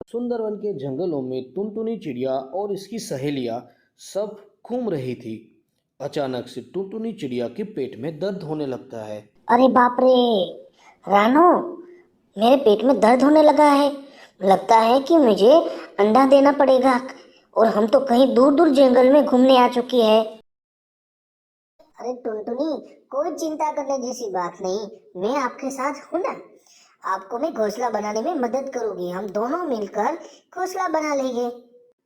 सुंदरवन के जंगलों में टुनटुनी चिड़िया और इसकी सहेलियां सब घूम रही थी। अचानक से टुनटुनी चिड़िया के पेट में दर्द होने लगता है। अरे बाप रे रानू, मेरे पेट में दर्द होने लगा है। लगता है कि मुझे अंडा देना पड़ेगा। और हम तो कहीं दूर दूर जंगल में घूमने आ चुकी है। अरे टुनटुनी, कोई चिंता करने जैसी बात नहीं, मैं आपके साथ हूँ ना। आपको मैं घोंसला बनाने में मदद करूंगी। हम दोनों मिलकर घोंसला बना लेंगे।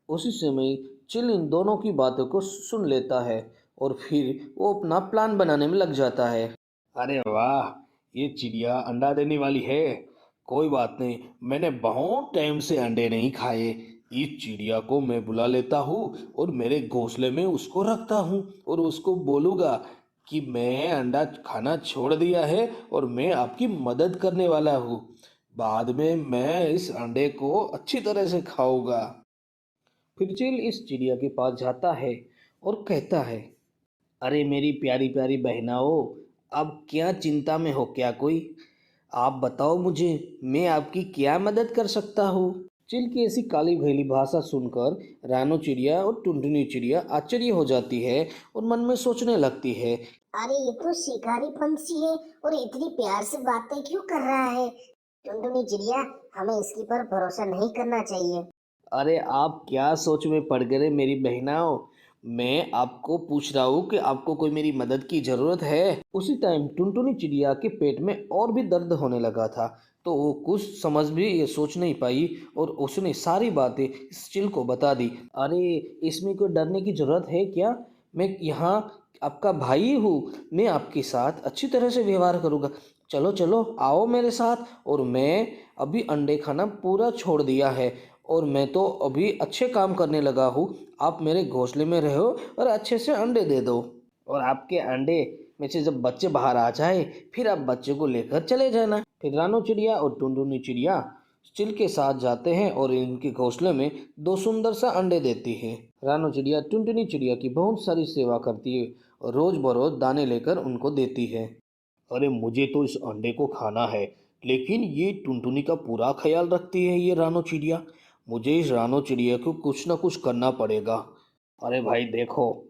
उसी समय चिल इन दोनों की बातों को सुन लेता है और फिर वो अपना प्लान बनाने में लग जाता है। अरे वाह, ये चिड़िया अंडा देने वाली है। कोई बात नहीं, मैंने बहुत टाइम से अंडे नहीं खाए। इस चिड़िया को मैं बुला लेता हूँ और मेरे घोंसले में उसको रखता हूँ और उसको बोलूँगा कि मैं अंडा खाना छोड़ दिया है और मैं आपकी मदद करने वाला हूँ। बाद में मैं इस अंडे को अच्छी तरह से खाऊंगा। फिर चिल इस चिड़िया के पास जाता है और कहता है, अरे मेरी प्यारी प्यारी बहनाओं, अब क्या चिंता में हो क्या कोई? आप बताओ मुझे, मैं आपकी क्या मदद कर सकता हूँ? चिल की ऐसी काली भैली भाषा सुनकर रानो चिड़िया और टुनटुनी चिड़िया आश्चर्य हो जाती है और मन में सोचने लगती है। अरे ये तो शिकारी पंछी है और इतनी प्यार से बातें क्यों कर रहा है। टुनटुनी चिड़िया, हमें इसकी पर भरोसा नहीं करना चाहिए। अरे आप क्या सोच में पड़ गए मेरी बहनाओं? मैं आपको पूछ रहा हूँ कि आपको कोई मेरी मदद की ज़रूरत है। उसी टाइम टुनटुनी चिड़िया के पेट में और भी दर्द होने लगा था, तो वो कुछ समझ भी ये सोच नहीं पाई और उसने सारी बातें इस चिल को बता दी। अरे इसमें कोई डरने की ज़रूरत है क्या? मैं यहाँ आपका भाई हूँ। मैं आपके साथ अच्छी तरह से व्यवहार करूँगा। चलो चलो आओ मेरे साथ। और मैं अभी अंडे खाना पूरा छोड़ दिया है और मैं तो अभी अच्छे काम करने लगा हूँ। आप मेरे घोंसले में रहो और अच्छे से अंडे दे दो। और आपके अंडे में से जब बच्चे बाहर आ जाए फिर आप बच्चे को लेकर चले जाना। फिर रानो चिड़िया और टुनटुनी चिड़िया चिल के साथ जाते हैं और इनके घोंसले में दो सुंदर सा अंडे देती है। रानो चिड़िया टुनटुनी चिड़िया की बहुत सारी सेवा करती है और रोज बरोज दाने लेकर उनको देती है। अरे मुझे तो इस अंडे को खाना है, लेकिन ये टुनटुनी का पूरा ख्याल रखती है ये रानो चिड़िया। मुझे इस रानो चिड़िया को कुछ ना कुछ करना पड़ेगा। अरे भाई देखो,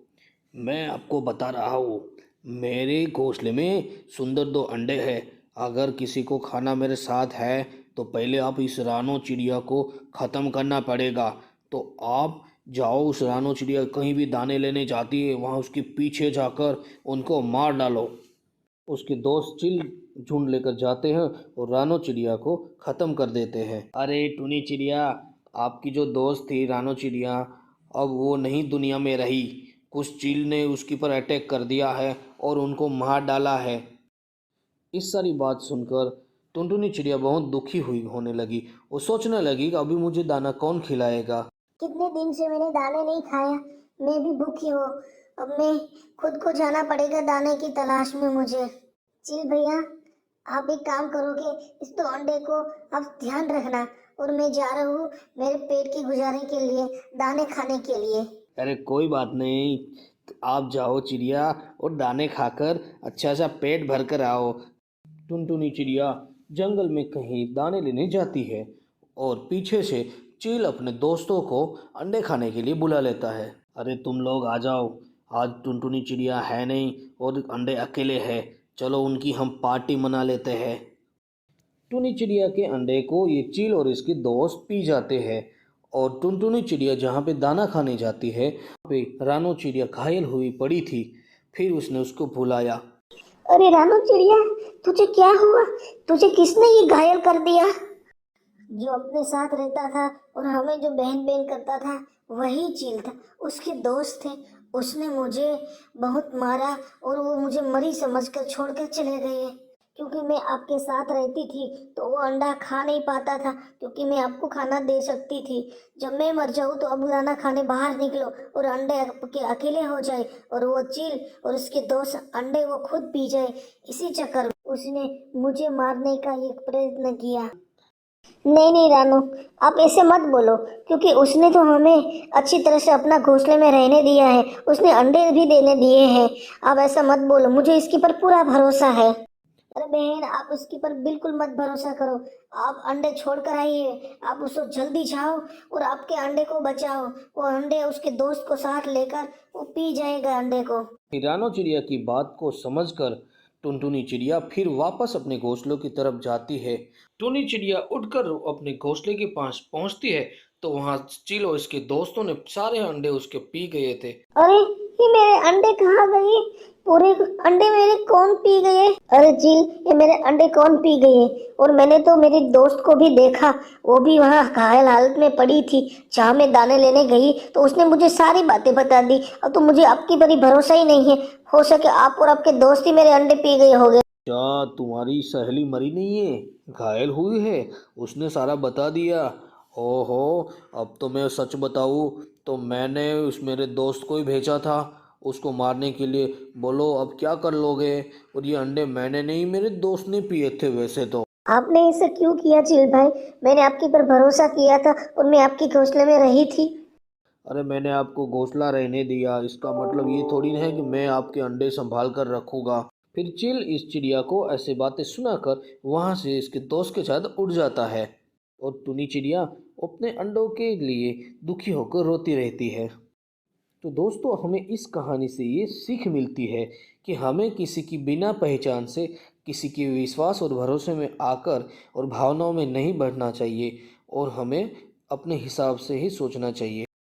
मैं आपको बता रहा हूँ, मेरे घोंसले में सुंदर दो अंडे हैं। अगर किसी को खाना मेरे साथ है तो पहले आप इस रानो चिड़िया को ख़त्म करना पड़ेगा। तो आप जाओ, उस रानो चिड़िया कहीं भी दाने लेने जाती है वहाँ उसके पीछे जाकर उनको मार डालो। उसके दोस्त चिल झुंड लेकर जाते हैं और रानो चिड़िया को ख़त्म कर देते हैं। अरे टूनी चिड़िया, आपकी जो दोस्त थी रानो चिड़िया, अब वो नहीं दुनिया में रही। कुछ चील ने उसके पर अटैक कर दिया है और उनको मार डाला है। इस सारी बात सुनकर टुनटुनी चिड़िया बहुत दुखी हुई होने लगी। वो सोचने लगी कि अभी मुझे दाना कौन खिलाएगा। कितने दिन से मैंने दाने नहीं खाया, मैं भी भूखी हूँ। अब मैं खुद को जाना पड़ेगा दाने की तलाश में मुझे। चिल भैया, आप एक काम करोगे, इस तो अंडे को आप ध्यान रखना और मैं जा रहा हूँ मेरे पेट की गुजारे के लिए, दाने खाने के लिए। अरे कोई बात नहीं, आप जाओ चिड़िया और दाने खाकर अच्छा सा पेट भर कर आओ। टुनटुनी चिड़िया जंगल में कहीं दाने लेने जाती है और पीछे से चील अपने दोस्तों को अंडे खाने के लिए बुला लेता है। अरे तुम लोग आ जाओ, आज टुनटुनी चिड़िया है नहीं और अंडे अकेले हैं। चलो उनकी हम पार्टी मना लेते हैं। टुनी चिड़िया के अंडे को ये चील और इसके दोस्त पी जाते हैं और टुनटुनी चिड़िया जहाँ पे दाना खाने जाती है वहाँ पे रानो चिड़िया घायल हुई पड़ी थी। फिर उसने उसको बुलाया। अरे रानू चिड़िया, तुझे क्या हुआ? तुझे किसने ये घायल कर दिया? जो अपने साथ रहता था और हमें जो बहन बहन करता था वही चील था, उसके दोस्त थे। उसने मुझे बहुत मारा और वो मुझे मरी समझकर छोड़कर चले गए। क्योंकि मैं आपके साथ रहती थी तो वो अंडा खा नहीं पाता था, क्योंकि मैं आपको खाना दे सकती थी। जब मैं मर जाऊँ तो अब दाना खाने बाहर निकलो और अंडे आपके अकेले हो जाए और वो चील और उसके दोस्त अंडे वो खुद पी जाए। इसी चक्कर में उसने मुझे मारने का एक प्रयत्न किया। नहीं नहीं रानू, आप ऐसे मत बोलो, क्योंकि उसने तो हमें अच्छी तरह से अपना घोंसले में रहने दिया है, उसने अंडे भी देने दिए हैं। आप ऐसा मत बोलो, मुझे इसके पर पूरा भरोसा है। अरे बहन, आप उसके पर बिल्कुल मत भरोसा करो। आप अंडे छोड़ कर आइए, आप उसको जल्दी जाओ और आपके अंडे को बचाओ। वो अंडे उसके दोस्त को साथ लेकर वो पी जाएगा अंडे को। हिरानो चिड़िया की बात को समझकर टुनटुनी चिड़िया फिर वापस अपने घोंसलों की तरफ जाती है। टुनी चिड़िया उड़कर अपने घोंसले के पास पहुंचती है तो वहां चील और इसके दोस्तों ने सारे अंडे उसके पी गए थे। अरे, ये मेरे अंडे कहाँ गए? पूरे अंडे मेरे कौन पी गए? अरे चिल, ये मेरे अंडे कौन पी गए? और मैंने तो मेरे दोस्त को भी देखा, वो भी वहाँ घायल हालत में पड़ी थी। जहाँ मैं दाने लेने गई तो उसने मुझे सारी बातें बता दी। अब तो मुझे आपकी पर ही भरोसा ही नहीं है। हो सके आप और आपके दोस्त ही मेरे अंडे पी गए होंगे। क्या तुम्हारी सहेली मरी नहीं है, घायल हुई है? उसने सारा बता दिया। ओहो, अब तो मैं सच बताऊँ तो मैंने उस मेरे दोस्त को ही भेजा था उसको मारने के लिए। बोलो अब क्या कर लोगे? और ये अंडे मैंने नहीं, मेरे दोस्त ने पिए थे वैसे तो। आपने इसे क्यों किया चिल भाई? मैंने आपके पर भरोसा किया था और मैं आपके घोंसले में रही थी। अरे मैंने आपको घोंसला रहने दिया, इसका मतलब ये थोड़ी ना है कि मैं आपके अंडे संभाल कर रखूँगा। फिर चिल इस चिड़िया को ऐसे बातें सुनाकर वहाँ से इसके दोस्त के साथ उड़ जाता है और टुनी चिड़िया अपने अंडों के लिए दुखी होकर रोती रहती है। तो दोस्तों हमें इस कहानी से ये सीख मिलती है कि हमें किसी की बिना पहचान से किसी के विश्वास और भरोसे में आकर और भावनाओं में नहीं बढ़ना चाहिए और हमें अपने हिसाब से ही सोचना चाहिए।